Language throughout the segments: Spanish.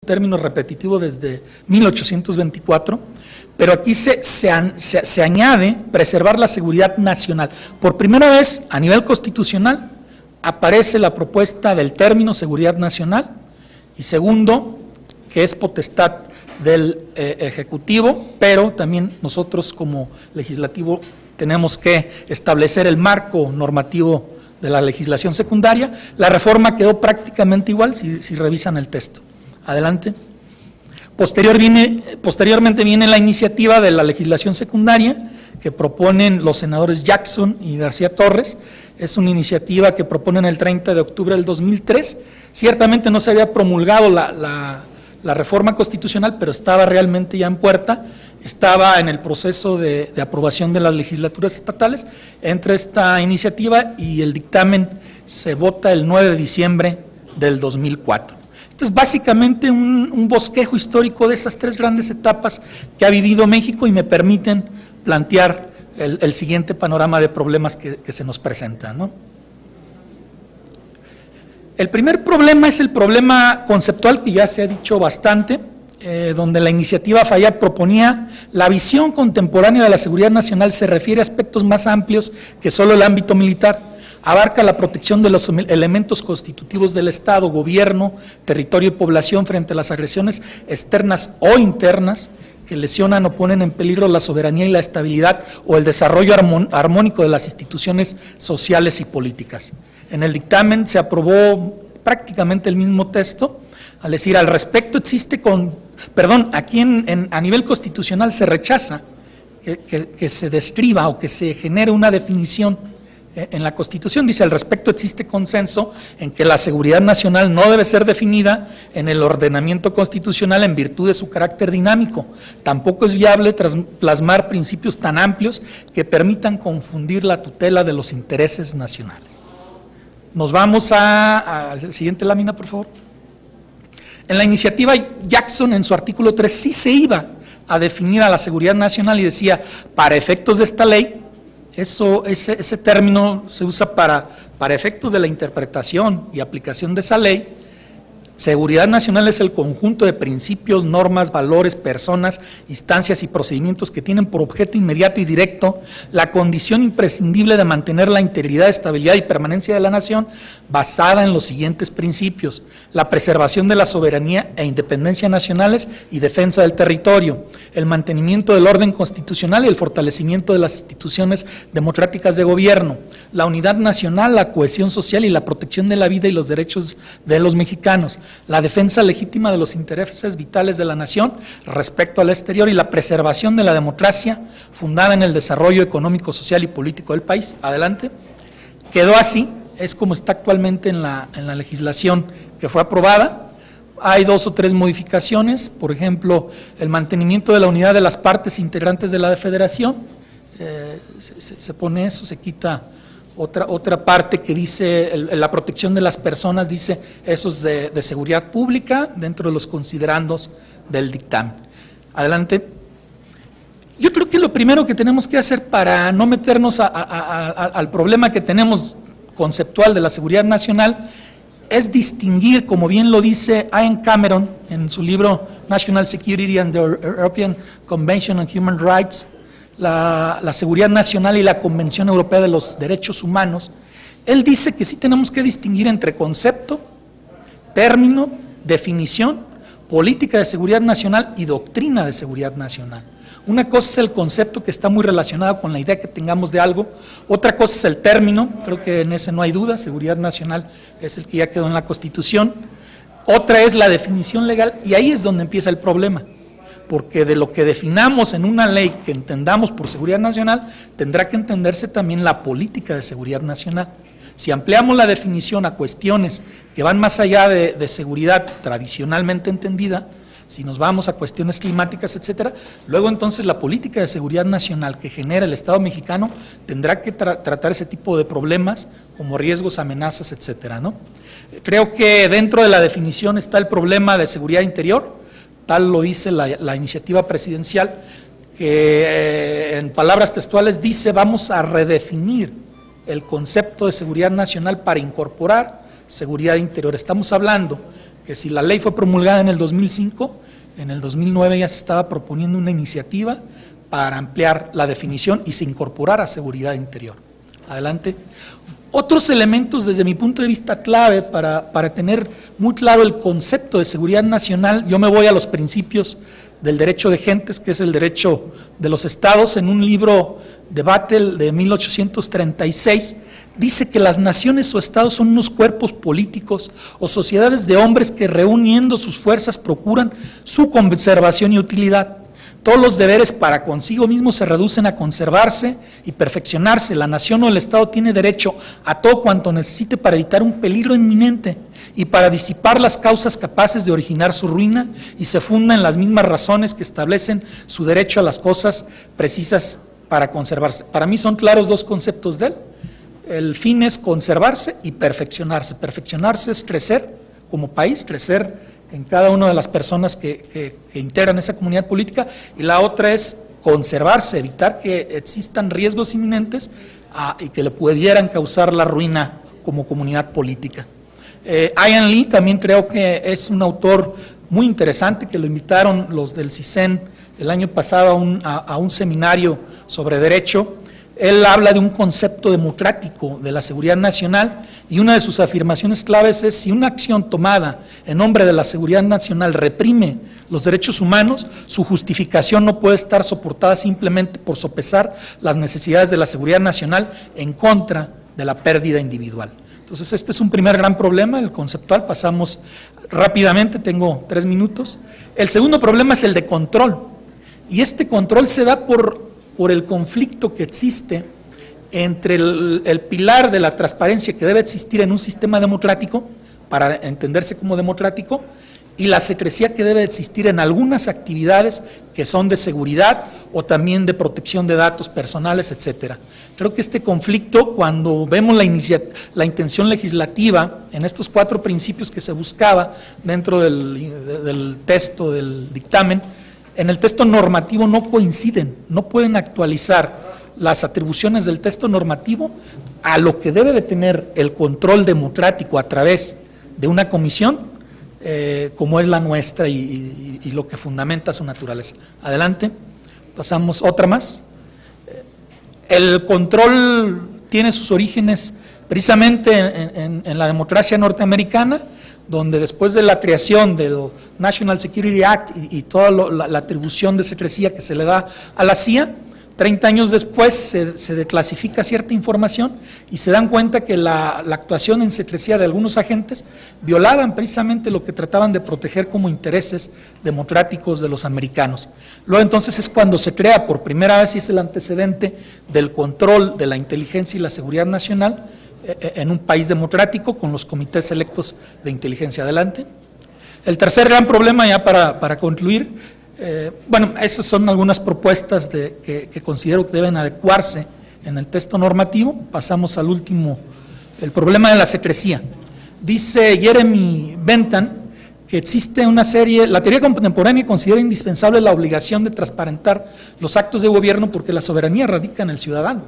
término repetitivo desde 1824, pero aquí se añade preservar la seguridad nacional. Por primera vez a nivel constitucional aparece la propuesta del término seguridad nacional, y segundo, que es potestad del Ejecutivo, pero también nosotros como legislativo tenemos que establecer el marco normativo de la legislación secundaria. La reforma quedó prácticamente igual si revisan el texto. Adelante. Posteriormente viene la iniciativa de la legislación secundaria que proponen los senadores Jackson y García Torres. Es una iniciativa que proponen el 30 de octubre del 2003. Ciertamente no se había promulgado la reforma constitucional, pero estaba realmente ya en puerta, estaba en el proceso de aprobación de las legislaturas estatales. Entra esta iniciativa y el dictamen se vota el 9 de diciembre del 2004. Esto es básicamente un bosquejo histórico de esas tres grandes etapas que ha vivido México y me permiten plantear el siguiente panorama de problemas que se nos presentan, ¿no? El primer problema es el problema conceptual, que ya se ha dicho bastante, donde la iniciativa Fayad proponía: la visión contemporánea de la seguridad nacional se refiere a aspectos más amplios que solo el ámbito militar. Abarca la protección de los elementos constitutivos del Estado, gobierno, territorio y población frente a las agresiones externas o internas que lesionan o ponen en peligro la soberanía y la estabilidad o el desarrollo armónico de las instituciones sociales y políticas. En el dictamen se aprobó prácticamente el mismo texto, al decir: al respecto existe aquí a nivel constitucional se rechaza que se describa o que se genere una definición. En la Constitución dice: al respecto existe consenso en que la seguridad nacional no debe ser definida en el ordenamiento constitucional en virtud de su carácter dinámico. Tampoco es viable plasmar principios tan amplios que permitan confundir la tutela de los intereses nacionales. Nos vamos a la siguiente lámina, por favor. En la iniciativa Jackson, en su artículo 3, sí se iba a definir a la seguridad nacional y decía: para efectos de esta ley. Ese término se usa para efectos de la interpretación y aplicación de esa ley. Seguridad nacional es el conjunto de principios, normas, valores, personas, instancias y procedimientos que tienen por objeto inmediato y directo la condición imprescindible de mantener la integridad, estabilidad y permanencia de la nación, basada en los siguientes principios: la preservación de la soberanía e independencia nacionales y defensa del territorio, el mantenimiento del orden constitucional y el fortalecimiento de las instituciones democráticas de gobierno, la unidad nacional, la cohesión social y la protección de la vida y los derechos de los mexicanos, la defensa legítima de los intereses vitales de la nación respecto al exterior y la preservación de la democracia fundada en el desarrollo económico, social y político del país. Adelante. Quedó así, es como está actualmente en la legislación que fue aprobada. Hay 2 o 3 modificaciones, por ejemplo, el mantenimiento de la unidad de las partes integrantes de la federación, se pone eso, se quita otra parte que dice la protección de las personas, dice eso es de seguridad pública dentro de los considerandos del dictamen. Adelante. Yo creo que lo primero que tenemos que hacer para no meternos al problema que tenemos conceptual de la seguridad nacional es distinguir, como bien lo dice Ian Cameron en su libro National Security and the European Convention on Human Rights, la seguridad nacional y la Convención Europea de los Derechos Humanos. Él dice que sí tenemos que distinguir entre concepto, término, definición, política de seguridad nacional y doctrina de seguridad nacional. Una cosa es el concepto, que está muy relacionado con la idea que tengamos de algo; otra cosa es el término, creo que en ese no hay duda, seguridad nacional es el que ya quedó en la Constitución; otra es la definición legal, y ahí es donde empieza el problema, porque de lo que definamos en una ley que entendamos por seguridad nacional, tendrá que entenderse también la política de seguridad nacional. Si ampliamos la definición a cuestiones que van más allá de seguridad tradicionalmente entendida, si nos vamos a cuestiones climáticas, etcétera, luego entonces la política de seguridad nacional que genera el Estado mexicano tendrá que tratar ese tipo de problemas como riesgos, amenazas, etcétera, ¿no? Creo que dentro de la definición está el problema de seguridad interior, tal lo dice la iniciativa presidencial, que en palabras textuales dice: vamos a redefinir el concepto de seguridad nacional para incorporar seguridad interior. Estamos hablando que si la ley fue promulgada en el 2005, en el 2009 ya se estaba proponiendo una iniciativa para ampliar la definición y se incorporara seguridad interior. Adelante. Otros elementos desde mi punto de vista clave para tener muy claro el concepto de seguridad nacional, yo me voy a los principios del derecho de gentes, que es el derecho de los estados. En un libro de Battle de 1836, dice que las naciones o estados son unos cuerpos políticos o sociedades de hombres que reuniendo sus fuerzas procuran su conservación y utilidad. Todos los deberes para consigo mismo se reducen a conservarse y perfeccionarse. La nación o el estado tiene derecho a todo cuanto necesite para evitar un peligro inminente y para disipar las causas capaces de originar su ruina, y se funda en las mismas razones que establecen su derecho a las cosas precisas para conservarse. Para mí son claros dos conceptos de él. El fin es conservarse y perfeccionarse. Perfeccionarse es crecer como país, crecer en cada una de las personas que integran esa comunidad política, y la otra es conservarse, evitar que existan riesgos inminentes y que le pudieran causar la ruina como comunidad política. Ian Lee también creo que es un autor muy interesante, que lo invitaron los del CISEN el año pasado a un seminario sobre derecho. Él habla de un concepto democrático de la seguridad nacional, y una de sus afirmaciones claves es: si una acción tomada en nombre de la seguridad nacional reprime los derechos humanos, su justificación no puede estar soportada simplemente por sopesar las necesidades de la seguridad nacional en contra de la pérdida individual. Entonces este es un primer gran problema, el conceptual. Pasamos rápidamente, tengo 3 minutos. El segundo problema es el de control, y este control se da por el conflicto que existe entre el pilar de la transparencia que debe existir en un sistema democrático, para entenderse como democrático, y la secrecía que debe existir en algunas actividades que son de seguridad o también de protección de datos personales, etcétera. Creo que este conflicto, cuando vemos la intención legislativa en estos 4 principios que se buscaba dentro del texto del dictamen, en el texto normativo no coinciden, no pueden actualizar las atribuciones del texto normativo a lo que debe de tener el control democrático a través de una comisión, como es la nuestra y lo que fundamenta su naturaleza. Adelante, pasamos otra más. El control tiene sus orígenes precisamente en la democracia norteamericana, donde después de la creación del National Security Act y toda la atribución de secrecía que se le da a la CIA, 30 años después se declasifica cierta información y se dan cuenta que la actuación en secrecía de algunos agentes violaban precisamente lo que trataban de proteger como intereses democráticos de los americanos. Luego entonces es cuando se crea por primera vez, y es el antecedente del control de la inteligencia y la seguridad nacional en un país democrático, con los comités selectos de inteligencia. Adelante. El tercer gran problema, ya para concluir, bueno, esas son algunas propuestas que considero que deben adecuarse en el texto normativo. Pasamos al último, el problema de la secrecía. Dice Jeremy Bentham que existe una serie, la teoría contemporánea considera indispensable la obligación de transparentar los actos de gobierno, porque la soberanía radica en el ciudadano,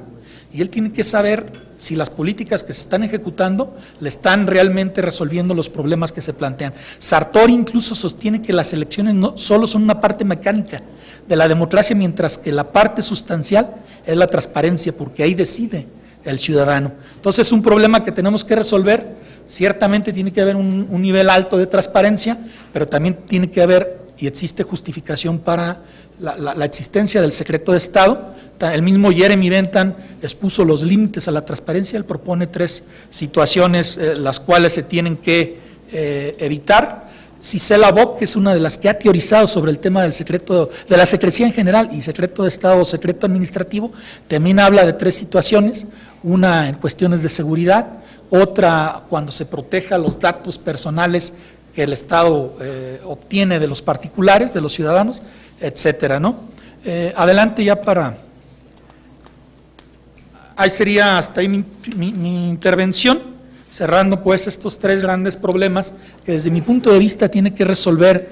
y él tiene que saber si las políticas que se están ejecutando le están realmente resolviendo los problemas que se plantean. Sartori incluso sostiene que las elecciones no solo son una parte mecánica de la democracia, mientras que la parte sustancial es la transparencia, porque ahí decide el ciudadano. Entonces es un problema que tenemos que resolver. Ciertamente tiene que haber un nivel alto de transparencia, pero también tiene que haber, y existe justificación para la existencia del secreto de Estado. El mismo Jeremy Bentham expuso los límites a la transparencia. Él propone 3 situaciones las cuales se tienen que evitar. Cicela Bock, que es una de las que ha teorizado sobre el tema del secreto, de la secrecía en general y secreto de Estado o secreto administrativo, también habla de 3 situaciones: una en cuestiones de seguridad, otra cuando se proteja los datos personales que el Estado obtiene de los particulares, de los ciudadanos, etcétera, ¿no? Adelante ya para... Ahí sería hasta ahí mi intervención, cerrando pues estos 3 grandes problemas que desde mi punto de vista tiene que resolver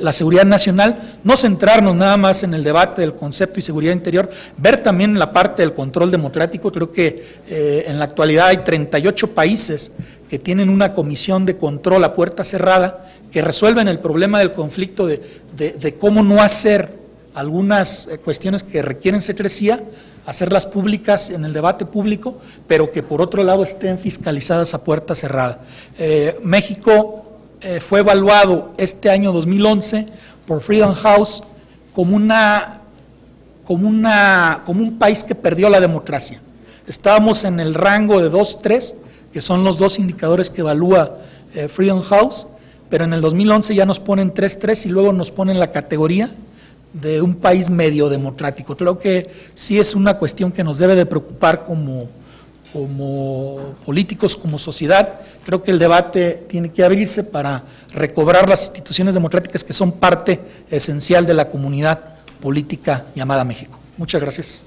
la seguridad nacional. No centrarnos nada más en el debate del concepto y seguridad interior, ver también la parte del control democrático. Creo que en la actualidad hay 38 países que tienen una comisión de control a puerta cerrada, que resuelven el problema del conflicto de cómo no hacer algunas cuestiones que requieren secrecía, hacerlas públicas en el debate público, pero que por otro lado estén fiscalizadas a puerta cerrada. México fue evaluado este año 2011 por Freedom House como un país que perdió la democracia. Estábamos en el rango de 2-3, que son los dos indicadores que evalúa Freedom House, pero en el 2011 ya nos ponen 3-3 y luego nos ponen la categoría de un país medio democrático. Creo que sí es una cuestión que nos debe de preocupar como políticos, como sociedad. Creo que el debate tiene que abrirse para recobrar las instituciones democráticas que son parte esencial de la comunidad política llamada México. Muchas gracias.